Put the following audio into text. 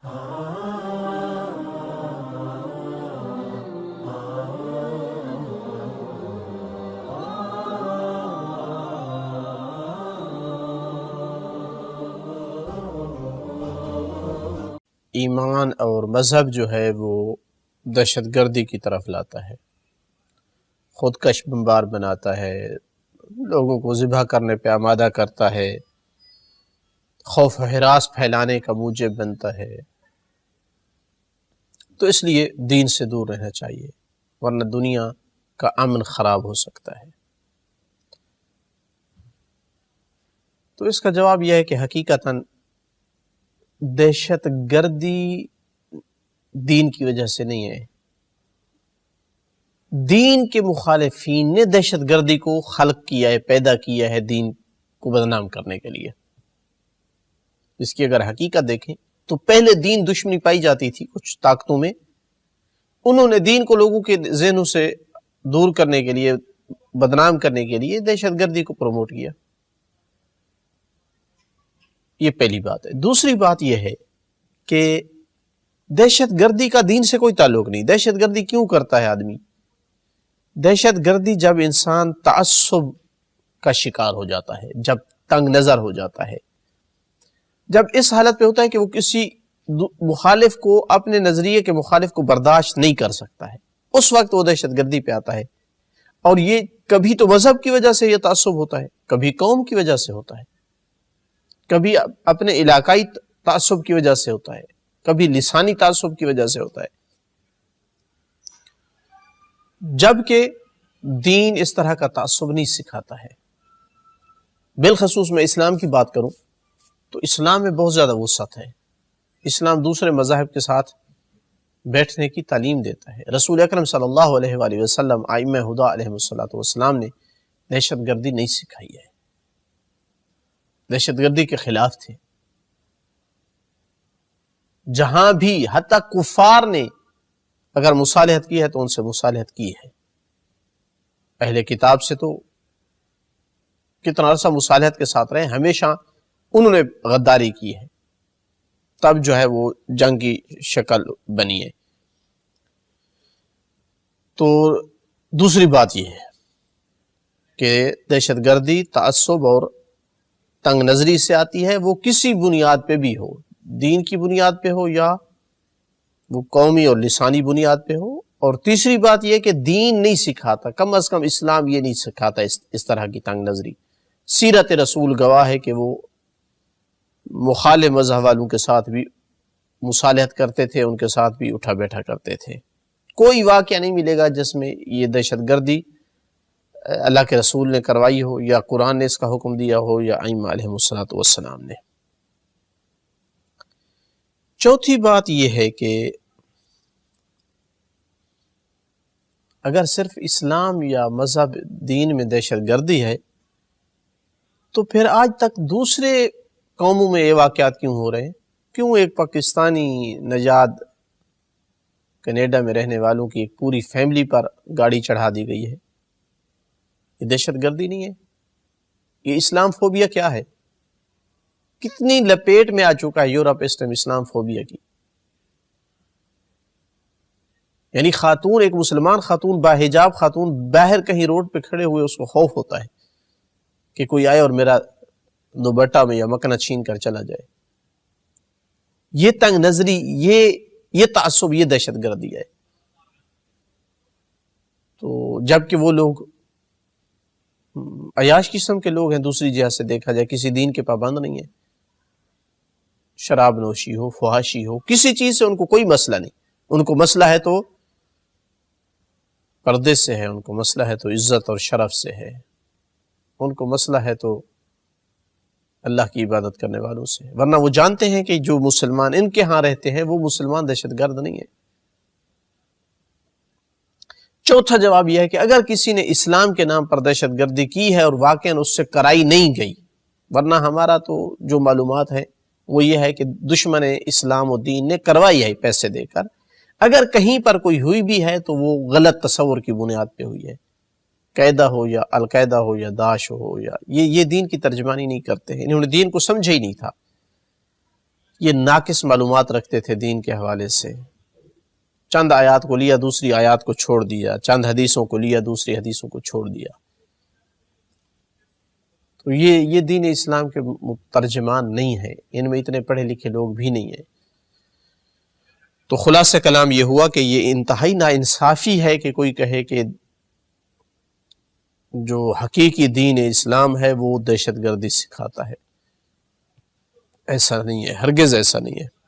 ایمان اور مذہب جو ہے وہ دہشت گردی کی طرف لاتا ہے، خودکش بمبار بناتا ہے، لوگوں کو ذبح کرنے پہ آمادہ کرتا ہے، خوف و ہراس پھیلانے کا موجب بنتا ہے۔ تو اس لیے دین سے دور رہنا چاہیے، ورنہ دنیا کا امن خراب ہو سکتا ہے۔ تو اس کا جواب یہ ہے کہ حقیقتاً دہشت گردی دین کی وجہ سے نہیں ہے، دین کے مخالفین نے دہشت گردی کو خلق کیا ہے، پیدا کیا ہے دین کو بدنام کرنے کے لیے۔ اس کی اگر حقیقت دیکھیں تو پہلے دین دشمنی پائی جاتی تھی کچھ طاقتوں میں، انہوں نے دین کو لوگوں کے ذہنوں سے دور کرنے کے لیے، بدنام کرنے کے لیے دہشت گردی کو پروموٹ کیا۔ یہ پہلی بات ہے۔ دوسری بات یہ ہے کہ دہشت گردی کا دین سے کوئی تعلق نہیں۔ دہشت گردی کیوں کرتا ہے آدمی؟ دہشت گردی جب انسان تعصب کا شکار ہو جاتا ہے، جب تنگ نظر ہو جاتا ہے، جب اس حالت پہ ہوتا ہے کہ وہ کسی مخالف کو، اپنے نظریے کے مخالف کو برداشت نہیں کر سکتا ہے، اس وقت وہ دہشت گردی پہ آتا ہے۔ اور یہ کبھی تو مذہب کی وجہ سے یہ تعصب ہوتا ہے، کبھی قوم کی وجہ سے ہوتا ہے، کبھی اپنے علاقائی تعصب کی وجہ سے ہوتا ہے، کبھی لسانی تعصب کی وجہ سے ہوتا ہے۔ جبکہ دین اس طرح کا تعصب نہیں سکھاتا ہے۔ بالخصوص میں اسلام کی بات کروں تو اسلام میں بہت زیادہ وسعت ہے۔ اسلام دوسرے مذاہب کے ساتھ بیٹھنے کی تعلیم دیتا ہے۔ رسول اکرم صلی اللہ علیہ وآلہ وسلم، ائمہ ہدی علیہم السلام نے دہشت گردی نہیں سکھائی ہے، دہشت گردی کے خلاف تھے۔ جہاں بھی حتیٰ کفار نے اگر مصالحت کی ہے تو ان سے مصالحت کی ہے۔ اہل کتاب سے تو کتنا عرصہ مصالحت کے ساتھ رہے، ہمیشہ انہوں نے غداری کی ہے، تب جو ہے وہ جنگ کی شکل بنی ہے۔ تو دوسری بات یہ ہے کہ دہشت گردی تعصب اور تنگ نظری سے آتی ہے، وہ کسی بنیاد پہ بھی ہو، دین کی بنیاد پہ ہو یا وہ قومی اور لسانی بنیاد پہ ہو۔ اور تیسری بات یہ کہ دین نہیں سکھاتا، کم از کم اسلام یہ نہیں سکھاتا اس طرح کی تنگ نظری۔ سیرت رسول گواہ ہے کہ وہ مخالف مذہب والوں کے ساتھ بھی مصالحت کرتے تھے، ان کے ساتھ بھی اٹھا بیٹھا کرتے تھے۔ کوئی واقعہ نہیں ملے گا جس میں یہ دہشت گردی اللہ کے رسول نے کروائی ہو، یا قرآن نے اس کا حکم دیا ہو، یا ائمہ علیہم السلام نے۔ چوتھی بات یہ ہے کہ اگر صرف اسلام یا مذہب دین میں دہشت گردی ہے تو پھر آج تک دوسرے قوموں میں یہ واقعات کیوں ہو رہے ہیں؟ کیوں ایک پاکستانی نژاد کینیڈا میں رہنے والوں کی ایک پوری فیملی پر گاڑی چڑھا دی گئی ہے؟ یہ دہشت گردی نہیں ہے؟ یہ اسلام فوبیا کیا ہے؟ کتنی لپیٹ میں آ چکا ہے یورپ اس ٹائم اسلام فوبیا کی۔ یعنی خاتون، ایک مسلمان خاتون، باحجاب خاتون، باہر کہیں روڈ پہ کھڑے ہوئے اس کو خوف ہوتا ہے کہ کوئی آئے اور میرا دوپٹہ میں یا مکنہ چھین کر چلا جائے۔ یہ تنگ نظری، یہ تعصب، یہ دہشت گردی ہے۔ تو جبکہ وہ لوگ عیاش قسم کے لوگ ہیں، دوسری جہت سے دیکھا جائے کسی دین کے پابند نہیں ہے، شراب نوشی ہو، فحاشی ہو، کسی چیز سے ان کو کوئی مسئلہ نہیں۔ ان کو مسئلہ ہے تو پردے سے ہے، ان کو مسئلہ ہے تو عزت اور شرف سے ہے، ان کو مسئلہ ہے تو اللہ کی عبادت کرنے والوں سے، ورنہ وہ جانتے ہیں کہ جو مسلمان ان کے ہاں رہتے ہیں وہ مسلمان دہشت گرد نہیں ہے۔ چوتھا جواب یہ ہے کہ اگر کسی نے اسلام کے نام پر دہشت گردی کی ہے اور واقعاً اس سے کرائی نہیں گئی، ورنہ ہمارا تو جو معلومات ہے وہ یہ ہے کہ دشمن اسلام و دین نے کروائی ہے پیسے دے کر، اگر کہیں پر کوئی ہوئی بھی ہے تو وہ غلط تصور کی بنیاد پہ ہوئی ہے، قاعدہ ہو یا القاعدہ ہو یا داعش ہو، یا یہ دین کی ترجمانی نہیں کرتے ہیں، انہوں نے دین کو سمجھا ہی نہیں تھا۔ یہ ناقص معلومات رکھتے تھے دین کے حوالے سے، چند آیات کو لیا دوسری آیات کو چھوڑ دیا، چند حدیثوں کو لیا دوسری حدیثوں کو چھوڑ دیا. تو یہ دین اسلام کے ترجمان نہیں ہے، ان میں اتنے پڑھے لکھے لوگ بھی نہیں ہیں. تو خلاصہ کلام یہ ہوا کہ یہ انتہائی ناانصافی ہے کہ کوئی کہے کہ جو حقیقی دین اسلام ہے وہ دہشت گردی سکھاتا ہے. ایسا نہیں ہے، ہرگز ایسا نہیں ہے.